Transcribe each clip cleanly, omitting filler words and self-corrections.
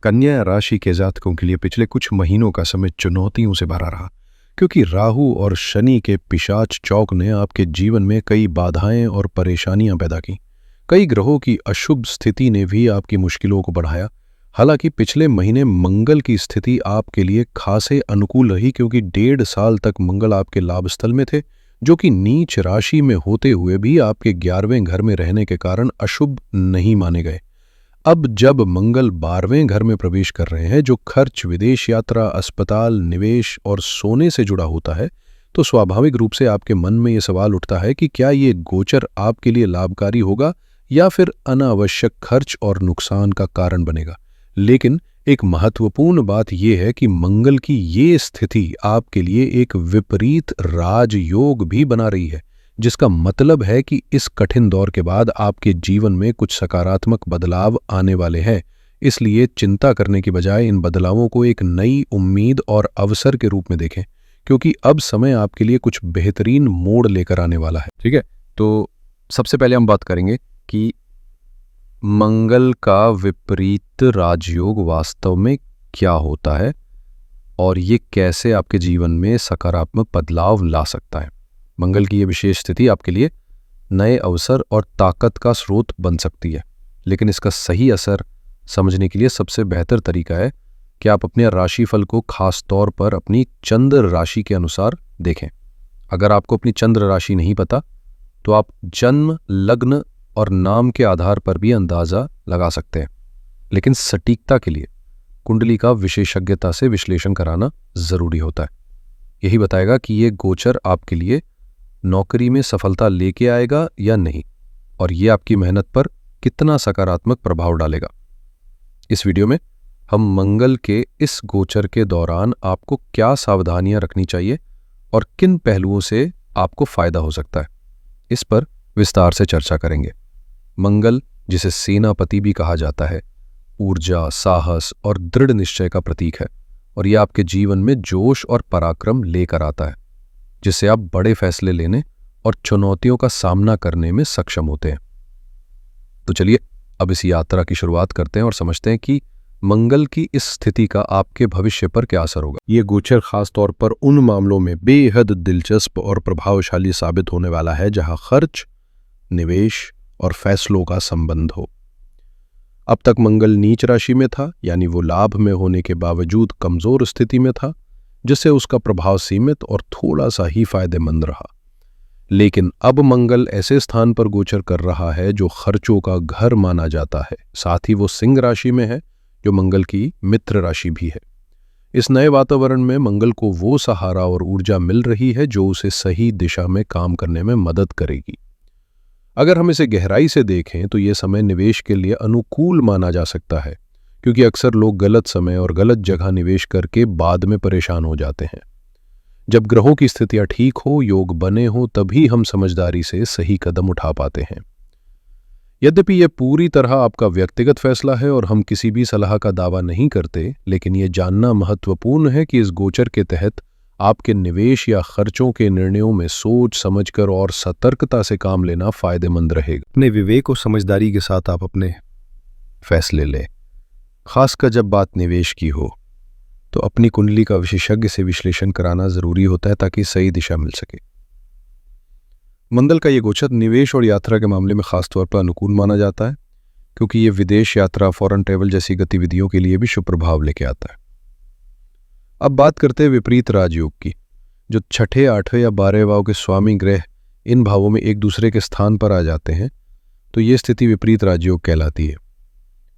कन्या राशि के जातकों के लिए पिछले कुछ महीनों का समय चुनौतियों से भरा रहा, क्योंकि राहु और शनि के पिशाच चौक ने आपके जीवन में कई बाधाएं और परेशानियां पैदा की। कई ग्रहों की अशुभ स्थिति ने भी आपकी मुश्किलों को बढ़ाया। हालांकि पिछले महीने मंगल की स्थिति आपके लिए खासे अनुकूल रही, क्योंकि 1.5 साल तक मंगल आपके लाभ स्थल में थे, जो कि नीच राशि में होते हुए भी आपके 11वें घर में रहने के कारण अशुभ नहीं माने गए। अब जब मंगल 12वें घर में प्रवेश कर रहे हैं, जो खर्च, विदेश यात्रा, अस्पताल, निवेश और सोने से जुड़ा होता है, तो स्वाभाविक रूप से आपके मन में ये सवाल उठता है कि क्या ये गोचर आपके लिए लाभकारी होगा या फिर अनावश्यक खर्च और नुकसान का कारण बनेगा। लेकिन एक महत्वपूर्ण बात यह है कि मंगल की ये स्थिति आपके लिए एक विपरीत राजयोग भी बना रही है, जिसका मतलब है कि इस कठिन दौर के बाद आपके जीवन में कुछ सकारात्मक बदलाव आने वाले हैं। इसलिए चिंता करने की बजाय इन बदलावों को एक नई उम्मीद और अवसर के रूप में देखें, क्योंकि अब समय आपके लिए कुछ बेहतरीन मोड़ लेकर आने वाला है। ठीक है, तो सबसे पहले हम बात करेंगे कि मंगल का विपरीत राजयोग वास्तव में क्या होता है और ये कैसे आपके जीवन में सकारात्मक बदलाव ला सकता है। मंगल की ये विशेष स्थिति आपके लिए नए अवसर और ताकत का स्रोत बन सकती है, लेकिन इसका सही असर समझने के लिए सबसे बेहतर तरीका है कि आप अपने राशिफल को खास तौर पर अपनी चंद्र राशि के अनुसार देखें। अगर आपको अपनी चंद्र राशि नहीं पता, तो आप जन्म, लग्न और नाम के आधार पर भी अंदाजा लगा सकते हैं, लेकिन सटीकता के लिए कुंडली का विशेषज्ञता से विश्लेषण कराना जरूरी होता है। यही बताएगा कि ये गोचर आपके लिए नौकरी में सफलता लेके आएगा या नहीं, और ये आपकी मेहनत पर कितना सकारात्मक प्रभाव डालेगा। इस वीडियो में हम मंगल के इस गोचर के दौरान आपको क्या सावधानियां रखनी चाहिए और किन पहलुओं से आपको फायदा हो सकता है, इस पर विस्तार से चर्चा करेंगे। मंगल, जिसे सेनापति भी कहा जाता है, ऊर्जा, साहस और दृढ़ निश्चय का प्रतीक है, और यह आपके जीवन में जोश और पराक्रम लेकर आता है, जिससे आप बड़े फैसले लेने और चुनौतियों का सामना करने में सक्षम होते हैं। तो चलिए अब इस यात्रा की शुरुआत करते हैं और समझते हैं कि मंगल की इस स्थिति का आपके भविष्य पर क्या असर होगा। ये गोचर खास तौर पर उन मामलों में बेहद दिलचस्प और प्रभावशाली साबित होने वाला है जहां खर्च, निवेश और फैसलों का संबंध हो। अब तक मंगल नीच राशि में था, यानी वो लाभ में होने के बावजूद कमजोर स्थिति में था, जिससे उसका प्रभाव सीमित और थोड़ा सा ही फायदेमंद रहा। लेकिन अब मंगल ऐसे स्थान पर गोचर कर रहा है जो खर्चों का घर माना जाता है। साथ ही वो सिंह राशि में है, जो मंगल की मित्र राशि भी है। इस नए वातावरण में मंगल को वो सहारा और ऊर्जा मिल रही है जो उसे सही दिशा में काम करने में मदद करेगी। अगर हम इसे गहराई से देखें तो ये समय निवेश के लिए अनुकूल माना जा सकता है, क्योंकि अक्सर लोग गलत समय और गलत जगह निवेश करके बाद में परेशान हो जाते हैं। जब ग्रहों की स्थितियां ठीक हो, योग बने हो, तभी हम समझदारी से सही कदम उठा पाते हैं। यद्यपि यह पूरी तरह आपका व्यक्तिगत फैसला है और हम किसी भी सलाह का दावा नहीं करते, लेकिन यह जानना महत्वपूर्ण है कि इस गोचर के तहत आपके निवेश या खर्चों के निर्णयों में सोच समझकर और सतर्कता से काम लेना फायदेमंद रहेगा। अपने विवेक और समझदारी के साथ आप अपने फैसले लें, खासकर जब बात निवेश की हो, तो अपनी कुंडली का विशेषज्ञ से विश्लेषण कराना जरूरी होता है ताकि सही दिशा मिल सके। मंगल का ये गोचर निवेश और यात्रा के मामले में खासतौर पर अनुकूल माना जाता है, क्योंकि ये विदेश यात्रा, फॉरेन ट्रेवल जैसी गतिविधियों के लिए भी शुभ प्रभाव लेके आता है। अब बात करते हैं विपरीत राजयोग की, जो छठे, 8वें या 12वें भाव के स्वामी ग्रह इन भावों में एक दूसरे के स्थान पर आ जाते हैं, तो ये स्थिति विपरीत राजयोग कहलाती है।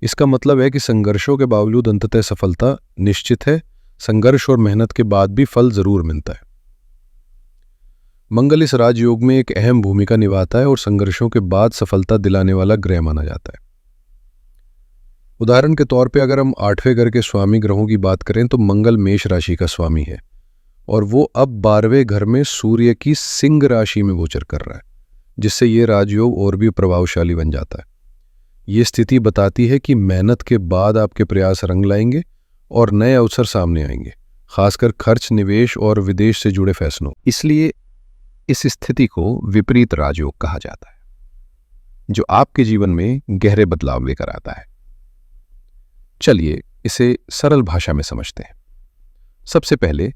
इसका मतलब है कि संघर्षों के बावजूद अंततः सफलता निश्चित है। संघर्ष और मेहनत के बाद भी फल जरूर मिलता है। मंगल इस राजयोग में एक अहम भूमिका निभाता है और संघर्षों के बाद सफलता दिलाने वाला ग्रह माना जाता है। उदाहरण के तौर पे अगर हम 8वें घर के स्वामी ग्रहों की बात करें तो मंगल मेष राशि का स्वामी है और वो अब 12वें घर में सूर्य की सिंह राशि में गोचर कर रहा है, जिससे ये राजयोग और भी प्रभावशाली बन जाता है। ये स्थिति बताती है कि मेहनत के बाद आपके प्रयास रंग लाएंगे और नए अवसर सामने आएंगे, खासकर खर्च, निवेश और विदेश से जुड़े फैसलों। इसलिए इस स्थिति को विपरीत राजयोग कहा जाता है, जो आपके जीवन में गहरे बदलाव लेकर आता है। चलिए इसे सरल भाषा में समझते हैं। सबसे पहले,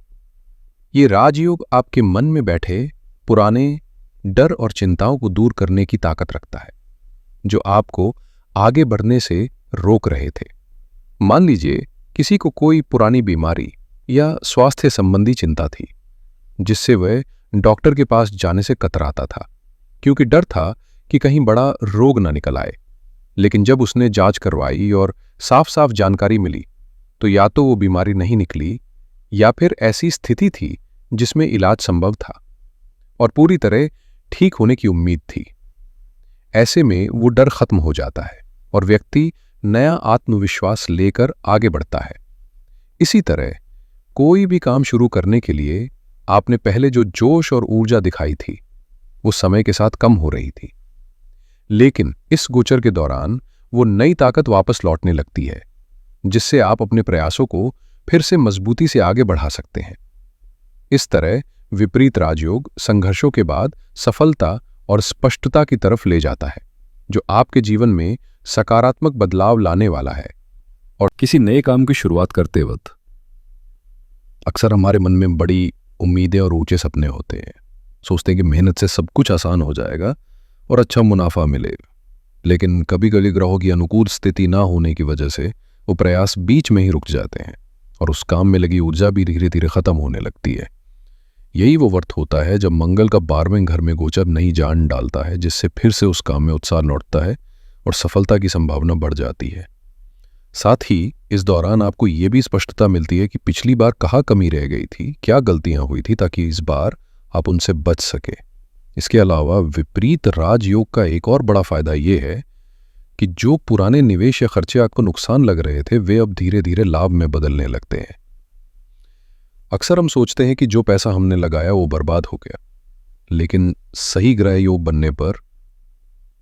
ये राजयोग आपके मन में बैठे पुराने डर और चिंताओं को दूर करने की ताकत रखता है, जो आपको आगे बढ़ने से रोक रहे थे। मान लीजिए किसी को कोई पुरानी बीमारी या स्वास्थ्य संबंधी चिंता थी, जिससे वह डॉक्टर के पास जाने से कतराता था, क्योंकि डर था कि कहीं बड़ा रोग न निकल आए। लेकिन जब उसने जांच करवाई और साफ साफ जानकारी मिली, तो या तो वो बीमारी नहीं निकली या फिर ऐसी स्थिति थी जिसमें इलाज संभव था और पूरी तरह ठीक होने की उम्मीद थी। ऐसे में वो डर खत्म हो जाता है और व्यक्ति नया आत्मविश्वास लेकर आगे बढ़ता है। इसी तरह कोई भी काम शुरू करने के लिए आपने पहले जो जोश और ऊर्जा दिखाई थी, वो समय के साथ कम हो रही थी। लेकिन इस गोचर के दौरान वो नई ताकत वापस लौटने लगती है, जिससे आप अपने प्रयासों को फिर से मजबूती से आगे बढ़ा सकते हैं। इस तरह विपरीत राजयोग संघर्षों के बाद सफलता और स्पष्टता की तरफ ले जाता है, जो आपके जीवन में सकारात्मक बदलाव लाने वाला है। और किसी नए काम की शुरुआत करते वक्त अक्सर हमारे मन में बड़ी उम्मीदें और ऊंचे सपने होते हैं। सोचते हैं कि मेहनत से सब कुछ आसान हो जाएगा और अच्छा मुनाफा मिलेगा। लेकिन कभी कभी ग्रहों की अनुकूल स्थिति ना होने की वजह से वो प्रयास बीच में ही रुक जाते हैं और उस काम में लगी ऊर्जा भी धीरे धीरे खत्म होने लगती है। यही वो वक्त होता है जब मंगल का 12वें घर में गोचर नई जान डालता है, जिससे फिर से उस काम में उत्साह लौटता है और सफलता की संभावना बढ़ जाती है। साथ ही इस दौरान आपको ये भी स्पष्टता मिलती है कि पिछली बार कहाँ कमी रह गई थी, क्या गलतियां हुई थी, ताकि इस बार आप उनसे बच सके। इसके अलावा विपरीत राजयोग का एक और बड़ा फायदा ये है कि जो पुराने निवेश या खर्चे आपको नुकसान लग रहे थे, वे अब धीरे धीरे लाभ में बदलने लगते हैं। अक्सर हम सोचते हैं कि जो पैसा हमने लगाया वो बर्बाद हो गया, लेकिन सही ग्रह योग बनने पर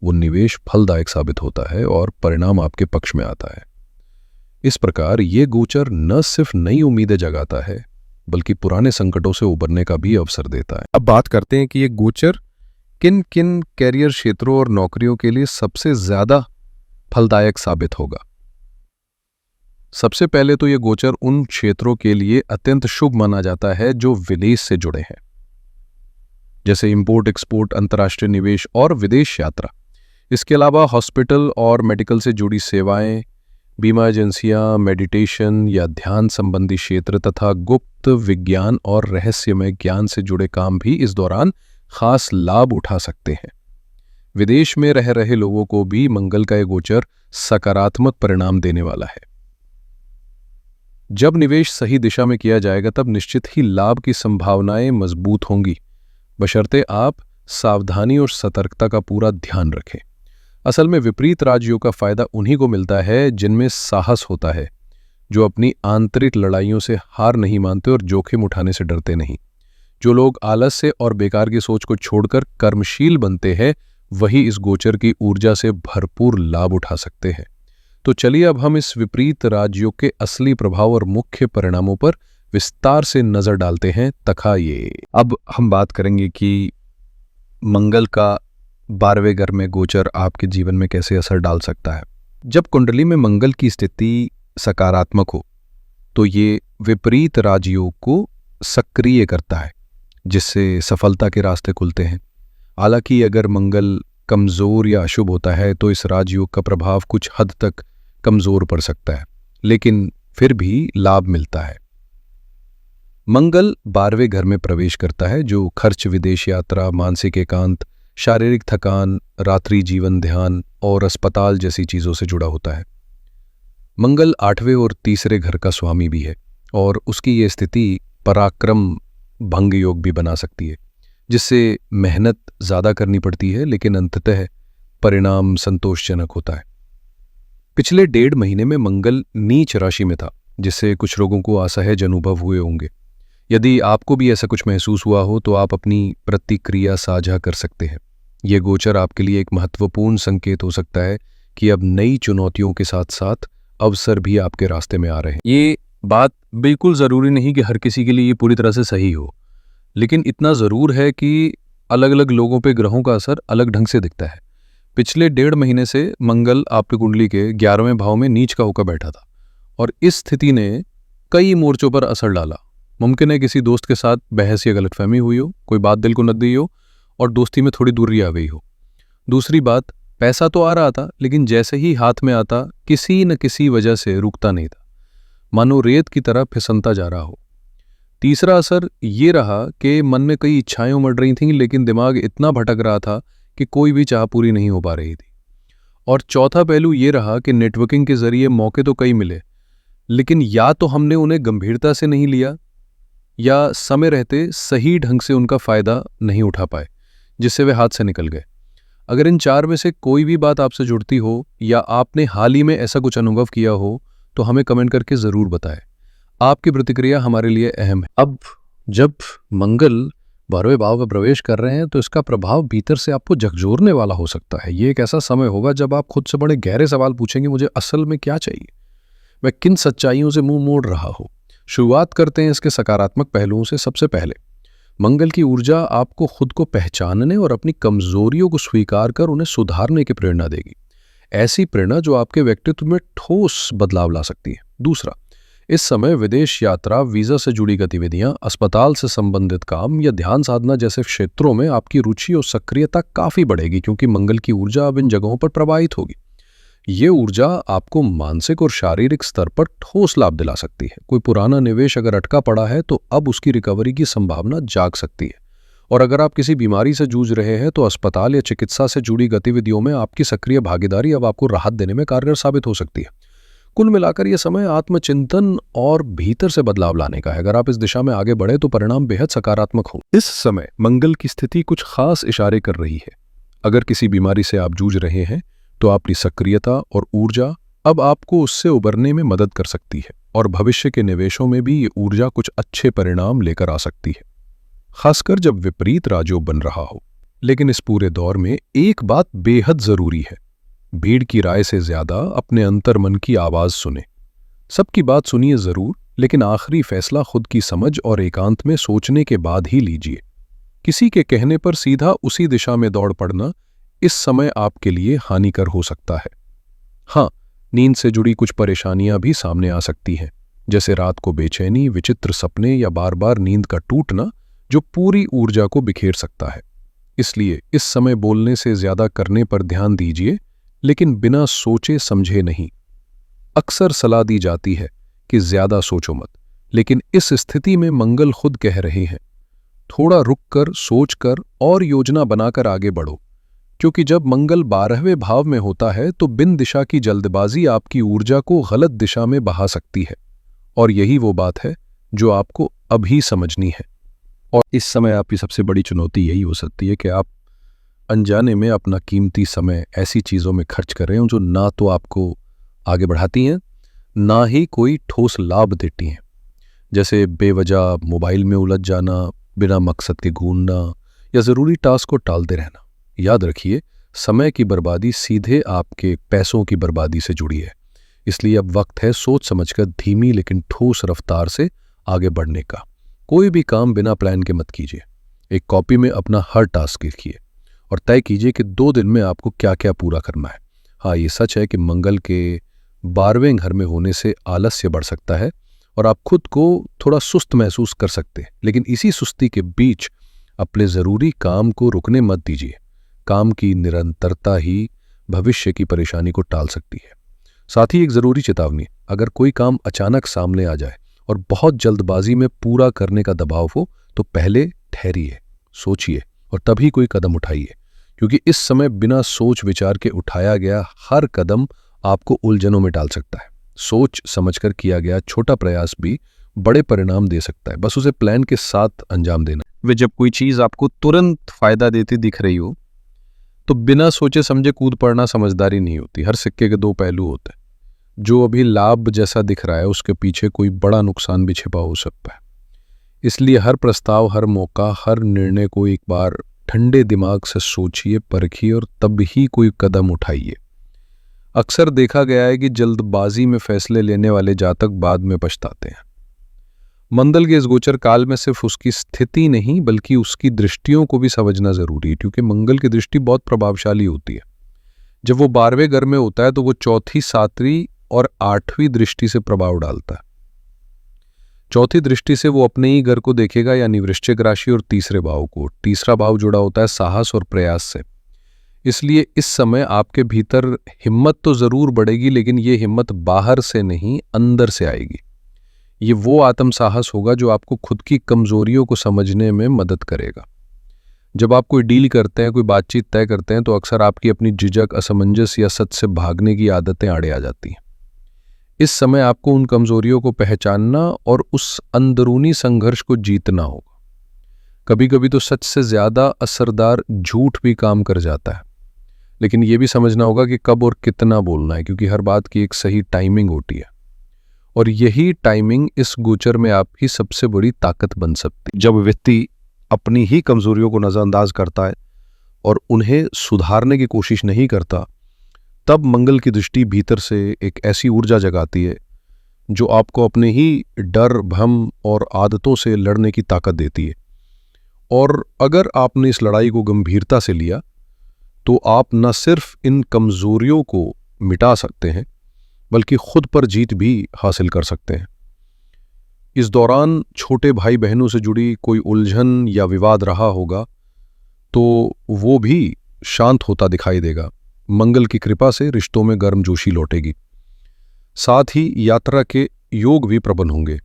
वो निवेश फलदायक साबित होता है और परिणाम आपके पक्ष में आता है। इस प्रकार ये गोचर न सिर्फ नई उम्मीदें जगाता है, बल्कि पुराने संकटों से उबरने का भी अवसर देता है। अब बात करते हैं कि ये गोचर किन किन कैरियर क्षेत्रों और नौकरियों के लिए सबसे ज्यादा फलदायक साबित होगा। सबसे पहले तो ये गोचर उन क्षेत्रों के लिए अत्यंत शुभ माना जाता है जो विदेश से जुड़े हैं, जैसे इंपोर्ट एक्सपोर्ट, अंतर्राष्ट्रीय निवेश और विदेश यात्रा। इसके अलावा हॉस्पिटल और मेडिकल से जुड़ी सेवाएं, बीमा एजेंसियां, मेडिटेशन या ध्यान संबंधी क्षेत्र तथा गुप्त विज्ञान और रहस्यमय ज्ञान से जुड़े काम भी इस दौरान खास लाभ उठा सकते हैं। विदेश में रह रहे लोगों को भी मंगल का ये गोचर सकारात्मक परिणाम देने वाला है। जब निवेश सही दिशा में किया जाएगा, तब निश्चित ही लाभ की संभावनाएं मजबूत होंगी, बशर्ते आप सावधानी और सतर्कता का पूरा ध्यान रखें। असल में विपरीत राजयोग का फायदा उन्हीं को मिलता है जिनमें साहस होता है, जो अपनी आंतरिक लड़ाइयों से हार नहीं मानते और जोखिम उठाने से डरते नहीं। जो लोग आलस्य और बेकार की सोच को छोड़कर कर्मशील बनते हैं, वही इस गोचर की ऊर्जा से भरपूर लाभ उठा सकते हैं। तो चलिए अब हम इस विपरीत राजयोग के असली प्रभाव और मुख्य परिणामों पर विस्तार से नजर डालते हैं। तथा ये अब हम बात करेंगे कि मंगल का 12वें घर में गोचर आपके जीवन में कैसे असर डाल सकता है। जब कुंडली में मंगल की स्थिति सकारात्मक हो, तो ये विपरीत राजयोग को सक्रिय करता है, जिससे सफलता के रास्ते खुलते हैं। हालांकि अगर मंगल कमजोर या अशुभ होता है, तो इस राजयोग का प्रभाव कुछ हद तक कमजोर पड़ सकता है, लेकिन फिर भी लाभ मिलता है। मंगल 12वें घर में प्रवेश करता है, जो खर्च, विदेश यात्रा, मानसिक एकांत, शारीरिक थकान, रात्रि जीवन ध्यान और अस्पताल जैसी चीजों से जुड़ा होता है। मंगल 8वें और तीसरे घर का स्वामी भी है और उसकी ये स्थिति पराक्रम भंग योग भी बना सकती है, जिससे मेहनत ज्यादा करनी पड़ती है, लेकिन अंततः परिणाम संतोषजनक होता है। पिछले 1.5 महीने में मंगल नीच राशि में था, जिससे कुछ लोगों को असहज अनुभव हुए होंगे। यदि आपको भी ऐसा कुछ महसूस हुआ हो, तो आप अपनी प्रतिक्रिया साझा कर सकते हैं। यह गोचर आपके लिए एक महत्वपूर्ण संकेत हो सकता है कि अब नई चुनौतियों के साथ साथ अवसर भी आपके रास्ते में आ रहे हैं। ये बात बिल्कुल ज़रूरी नहीं कि हर किसी के लिए ये पूरी तरह से सही हो, लेकिन इतना ज़रूर है कि अलग अलग लोगों पे ग्रहों का असर अलग ढंग से दिखता है। पिछले 1.5 महीने से मंगल आपकी कुंडली के 11वें भाव में नीच का होकर बैठा था और इस स्थिति ने कई मोर्चों पर असर डाला। मुमकिन है किसी दोस्त के साथ बहस या गलतफहमी हुई हो, कोई बात दिल को न दी हो और दोस्ती में थोड़ी दूरी आ गई हो। दूसरी बात, पैसा तो आ रहा था लेकिन जैसे ही हाथ में आता किसी न किसी वजह से रुकता नहीं था, मानो रेत की तरह फिसलता जा रहा हो। तीसरा असर ये रहा कि मन में कई इच्छाएं उमड़ रही थीं लेकिन दिमाग इतना भटक रहा था कि कोई भी चाह पूरी नहीं हो पा रही थी। और चौथा पहलू ये रहा कि नेटवर्किंग के जरिए मौके तो कई मिले, लेकिन या तो हमने उन्हें गंभीरता से नहीं लिया या समय रहते सही ढंग से उनका फायदा नहीं उठा पाए, जिससे वे हाथ से निकल गए। अगर इन चार में से कोई भी बात आपसे जुड़ती हो या आपने हाल ही में ऐसा कुछ अनुभव किया हो तो हमें कमेंट करके जरूर बताएं। आपकी प्रतिक्रिया हमारे लिए अहम है। अब जब मंगल 12वें भाव में प्रवेश कर रहे हैं तो इसका प्रभाव भीतर से आपको झकझोरने वाला हो सकता है। ये एक ऐसा समय होगा जब आप खुद से बड़े गहरे सवाल पूछेंगे, मुझे असल में क्या चाहिए, मैं किन सच्चाइयों से मुंह मोड़ रहा हूं। शुरुआत करते हैं इसके सकारात्मक पहलुओं से। सबसे पहले, मंगल की ऊर्जा आपको खुद को पहचानने और अपनी कमजोरियों को स्वीकार कर उन्हें सुधारने की प्रेरणा देगी। ऐसी प्रेरणा जो आपके व्यक्तित्व में ठोस बदलाव ला सकती है। दूसरा, इस समय विदेश यात्रा, वीजा से जुड़ी गतिविधियां, अस्पताल से संबंधित काम या ध्यान साधना जैसे क्षेत्रों में आपकी रुचि और सक्रियता काफी बढ़ेगी, क्योंकि मंगल की ऊर्जा अब इन जगहों पर प्रवाहित होगी। ये ऊर्जा आपको मानसिक और शारीरिक स्तर पर ठोस लाभ दिला सकती है। कोई पुराना निवेश अगर अटका पड़ा है तो अब उसकी रिकवरी की संभावना जाग सकती है। और अगर आप किसी बीमारी से जूझ रहे हैं तो अस्पताल या चिकित्सा से जुड़ी गतिविधियों में आपकी सक्रिय भागीदारी अब आपको राहत देने में कारगर साबित हो सकती है। कुल मिलाकर यह समय आत्मचिंतन और भीतर से बदलाव लाने का है। अगर आप इस दिशा में आगे बढ़े तो परिणाम बेहद सकारात्मक हो। इस समय मंगल की स्थिति कुछ खास इशारे कर रही है। अगर किसी बीमारी से आप जूझ रहे हैं तो आपकी सक्रियता और ऊर्जा अब आपको उससे उबरने में मदद कर सकती है, और भविष्य के निवेशों में भी ये ऊर्जा कुछ अच्छे परिणाम लेकर आ सकती है, खासकर जब विपरीत राजयोग बन रहा हो। लेकिन इस पूरे दौर में एक बात बेहद जरूरी है, भीड़ की राय से ज्यादा अपने अंतर्मन की आवाज सुने। सबकी बात सुनिए जरूर, लेकिन आखिरी फैसला खुद की समझ और एकांत में सोचने के बाद ही लीजिए। किसी के कहने पर सीधा उसी दिशा में दौड़ पड़ना इस समय आपके लिए हानिकर हो सकता है। हाँ, नींद से जुड़ी कुछ परेशानियां भी सामने आ सकती हैं, जैसे रात को बेचैनी, विचित्र सपने या बार बार नींद का टूटना, जो पूरी ऊर्जा को बिखेर सकता है। इसलिए इस समय बोलने से ज्यादा करने पर ध्यान दीजिए, लेकिन बिना सोचे समझे नहीं। अक्सर सलाह दी जाती है कि ज्यादा सोचो मत, लेकिन इस स्थिति में मंगल खुद कह रहे हैं, थोड़ा रुककर, सोचकर और योजना बनाकर आगे बढ़ो। क्योंकि जब मंगल 12वें भाव में होता है तो बिन दिशा की जल्दबाजी आपकी ऊर्जा को गलत दिशा में बहा सकती है, और यही वो बात है जो आपको अभी समझनी है। और इस समय आपकी सबसे बड़ी चुनौती यही हो सकती है कि आप अनजाने में अपना कीमती समय ऐसी चीज़ों में खर्च कर रहे हो जो ना तो आपको आगे बढ़ाती हैं, ना ही कोई ठोस लाभ देती हैं। जैसे बेवजह मोबाइल में उलझ जाना, बिना मकसद के घूमना या ज़रूरी टास्क को टालते रहना। याद रखिए, समय की बर्बादी सीधे आपके पैसों की बर्बादी से जुड़ी है। इसलिए अब वक्त है सोच समझकर धीमी लेकिन ठोस रफ्तार से आगे बढ़ने का। कोई भी काम बिना प्लान के मत कीजिए। एक कॉपी में अपना हर टास्क लिखिए और तय कीजिए कि 2 दिन में आपको क्या क्या पूरा करना है। हाँ, ये सच है कि मंगल के 12वें घर में होने से आलस्य बढ़ सकता है और आप खुद को थोड़ा सुस्त महसूस कर सकते हैं, लेकिन इसी सुस्ती के बीच अपने ज़रूरी काम को रुकने मत दीजिए। काम की निरंतरता ही भविष्य की परेशानी को टाल सकती है। साथ ही एक ज़रूरी चेतावनी, अगर कोई काम अचानक सामने आ जाए और बहुत जल्दबाजी में पूरा करने का दबाव हो तो पहले ठहरिए, सोचिए और तभी कोई कदम उठाइए, क्योंकि इस समय बिना सोच विचार के उठाया गया हर कदम आपको उलझनों में डाल सकता है। सोच समझकर किया गया छोटा प्रयास भी बड़े परिणाम दे सकता है, बस उसे प्लान के साथ अंजाम देना। वे जब कोई चीज़ आपको तुरंत फायदा देती दिख रही हो तो बिना सोचे समझे कूद पड़ना समझदारी नहीं होती। हर सिक्के के 2 पहलू होते हैं। जो अभी लाभ जैसा दिख रहा है उसके पीछे कोई बड़ा नुकसान भी छिपा हो सकता है। इसलिए हर प्रस्ताव, हर मौका, हर निर्णय को एक बार ठंडे दिमाग से सोचिए, परखिए और तब ही कोई कदम उठाइए। अक्सर देखा गया है कि जल्दबाजी में फैसले लेने वाले जातक बाद में पछताते हैं। मंगल के इस गोचर काल में सिर्फ उसकी स्थिति नहीं बल्कि उसकी दृष्टियों को भी समझना जरूरी है, क्योंकि मंगल की दृष्टि बहुत प्रभावशाली होती है। जब वो 12वें घर में होता है तो वो चौथी, 7वीं और 8वीं दृष्टि से प्रभाव डालता है। चौथी दृष्टि से वो अपने ही घर को देखेगा, यानी वृश्चिक राशि और तीसरे भाव को। तीसरा भाव जुड़ा होता है साहस और प्रयास से। इसलिए इस समय आपके भीतर हिम्मत तो जरूर बढ़ेगी, लेकिन ये हिम्मत बाहर से नहीं, अंदर से आएगी। ये वो आत्म साहस होगा जो आपको खुद की कमजोरियों को समझने में मदद करेगा। जब आप कोई डील करते हैं, कोई बातचीत तय करते हैं, तो अक्सर आपकी अपनी झिझक, असमंजस या सच से भागने की आदतें आड़े आ जाती हैं। इस समय आपको उन कमजोरियों को पहचानना और उस अंदरूनी संघर्ष को जीतना होगा। कभी कभी तो सच से ज्यादा असरदार झूठ भी काम कर जाता है, लेकिन यह भी समझना होगा कि कब और कितना बोलना है, क्योंकि हर बात की एक सही टाइमिंग होती है। और यही टाइमिंग इस गोचर में आपकी सबसे बड़ी ताकत बन सकती है। जब व्यक्ति अपनी ही कमजोरियों को नजरअंदाज करता है और उन्हें सुधारने की कोशिश नहीं करता, तब मंगल की दृष्टि भीतर से एक ऐसी ऊर्जा जगाती है जो आपको अपने ही डर, भ्रम और आदतों से लड़ने की ताकत देती है। और अगर आपने इस लड़ाई को गंभीरता से लिया, तो आप न सिर्फ इन कमजोरियों को मिटा सकते हैं, बल्कि खुद पर जीत भी हासिल कर सकते हैं। इस दौरान छोटे भाई बहनों से जुड़ी कोई उलझन या विवाद रहा होगा, तो वो भी शांत होता दिखाई देगा। मंगल की कृपा से रिश्तों में गर्मजोशी लौटेगी। साथ ही यात्रा के योग भी प्रबल होंगे,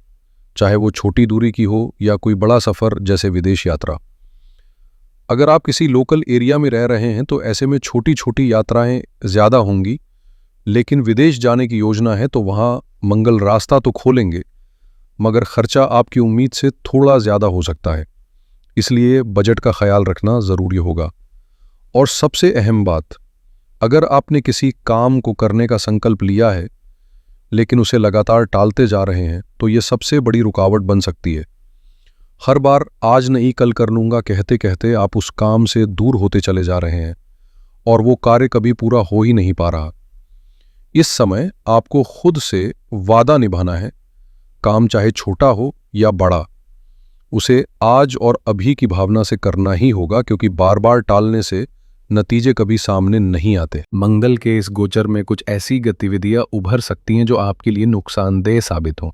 चाहे वो छोटी दूरी की हो या कोई बड़ा सफर जैसे विदेश यात्रा। अगर आप किसी लोकल एरिया में रह रहे हैं, तो ऐसे में छोटी छोटी यात्राएं ज्यादा होंगी, लेकिन विदेश जाने की योजना है तो वहां मंगल रास्ता तो खोलेंगे, मगर खर्चा आपकी उम्मीद से थोड़ा ज्यादा हो सकता है। इसलिए बजट का ख्याल रखना जरूरी होगा। और सबसे अहम बात, अगर आपने किसी काम को करने का संकल्प लिया है लेकिन उसे लगातार टालते जा रहे हैं, तो यह सबसे बड़ी रुकावट बन सकती है। हर बार आज नहीं कल कर लूंगा कहते कहते आप उस काम से दूर होते चले जा रहे हैं और वो कार्य कभी पूरा हो ही नहीं पा रहा। इस समय आपको खुद से वादा निभाना है। काम चाहे छोटा हो या बड़ा, उसे आज और अभी की भावना से करना ही होगा, क्योंकि बार बार टालने से नतीजे कभी सामने नहीं आते। मंगल के इस गोचर में कुछ ऐसी गतिविधियां उभर सकती हैं जो आपके लिए नुकसानदेह साबित हों,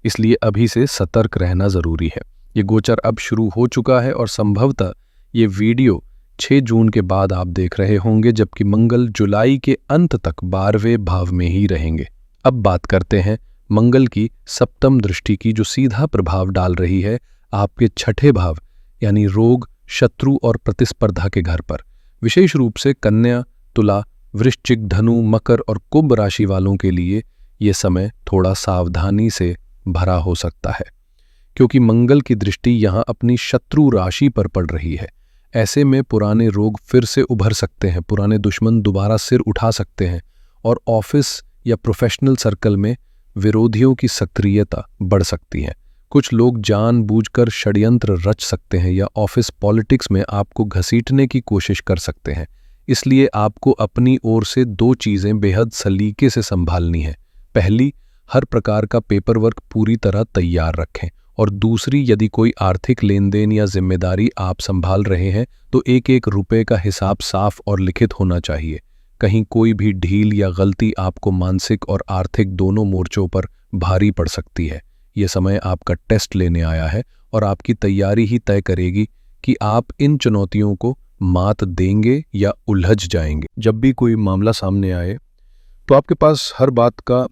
इसलिए अभी से सतर्क रहना जरूरी है। ये गोचर अब शुरू हो चुका है और संभवतः ये वीडियो 6 जून के बाद आप देख रहे होंगे, जबकि मंगल जुलाई के अंत तक 12वें भाव में ही रहेंगे। अब बात करते हैं मंगल की सप्तम दृष्टि की, जो सीधा प्रभाव डाल रही है आपके छठे भाव यानी रोग, शत्रु और प्रतिस्पर्धा के घर पर। विशेष रूप से कन्या, तुला, वृश्चिक, धनु, मकर और कुंभ राशि वालों के लिए ये समय थोड़ा सावधानी से भरा हो सकता है, क्योंकि मंगल की दृष्टि यहाँ अपनी शत्रु राशि पर पड़ रही है। ऐसे में पुराने रोग फिर से उभर सकते हैं, पुराने दुश्मन दोबारा सिर उठा सकते हैं और ऑफिस या प्रोफेशनल सर्कल में विरोधियों की सक्रियता बढ़ सकती है। कुछ लोग जानबूझकर षड्यंत्र रच सकते हैं या ऑफिस पॉलिटिक्स में आपको घसीटने की कोशिश कर सकते हैं। इसलिए आपको अपनी ओर से 2 चीजें बेहद सलीके से संभालनी है। पहली, हर प्रकार का पेपर वर्क पूरी तरह तैयार रखें, और दूसरी, यदि कोई आर्थिक लेन देन या जिम्मेदारी आप संभाल रहे हैं तो एक एक रुपए का हिसाब साफ और लिखित होना चाहिए। कहीं कोई भी ढील या गलती आपको मानसिक और आर्थिक दोनों मोर्चों पर भारी पड़ सकती है। यह समय आपका टेस्ट लेने आया है और आपकी तैयारी ही तय करेगी कि आप इन चुनौतियों को मात देंगे या उलझ जाएंगे। जब भी कोई मामला सामने आए तो आपके पास हर बात का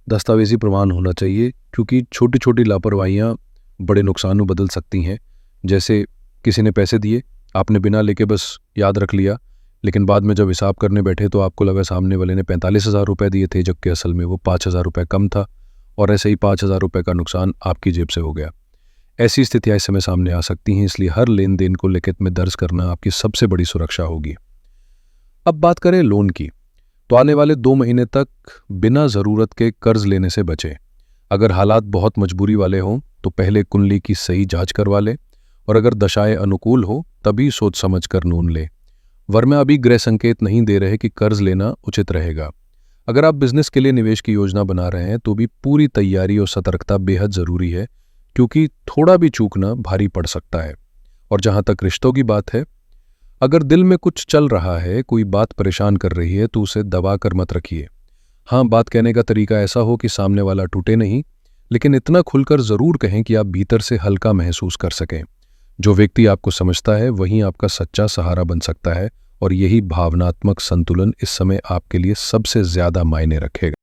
दस्तावेजी प्रमाण होना चाहिए, क्योंकि छोटी छोटी लापरवाहियां बड़े नुकसान में बदल सकती हैं। जैसे किसी ने पैसे दिए, आपने बिना लेके बस याद रख लिया, लेकिन बाद में जब हिसाब करने बैठे तो आपको लगा सामने वाले ने 45,000 रुपये दिए थे, जबकि असल में वो 5,000 रुपये कम था, और ऐसे ही 5,000 रुपये का नुकसान आपकी जेब से हो गया। ऐसी स्थितियां इस समय सामने आ सकती हैं, इसलिए हर लेन देन को लिखित में दर्ज करना आपकी सबसे बड़ी सुरक्षा होगी। अब बात करें लोन की, तो आने वाले 2 महीने तक बिना ज़रूरत के कर्ज लेने से बचें। अगर हालात बहुत मजबूरी वाले हों तो पहले कुंडली की सही जांच करवा लें, और अगर दशाएं अनुकूल हो तभी सोच समझ कर लोन लें, वरना अभी ग्रह संकेत नहीं दे रहे कि कर्ज लेना उचित रहेगा। अगर आप बिजनेस के लिए निवेश की योजना बना रहे हैं तो भी पूरी तैयारी और सतर्कता बेहद ज़रूरी है, क्योंकि थोड़ा भी चूकना भारी पड़ सकता है। और जहाँ तक रिश्तों की बात है, अगर दिल में कुछ चल रहा है, कोई बात परेशान कर रही है, तो उसे दबा कर मत रखिए। हाँ, बात कहने का तरीका ऐसा हो कि सामने वाला टूटे नहीं, लेकिन इतना खुलकर ज़रूर कहें कि आप भीतर से हल्का महसूस कर सकें। जो व्यक्ति आपको समझता है वही आपका सच्चा सहारा बन सकता है, और यही भावनात्मक संतुलन इस समय आपके लिए सबसे ज़्यादा मायने रखेगा।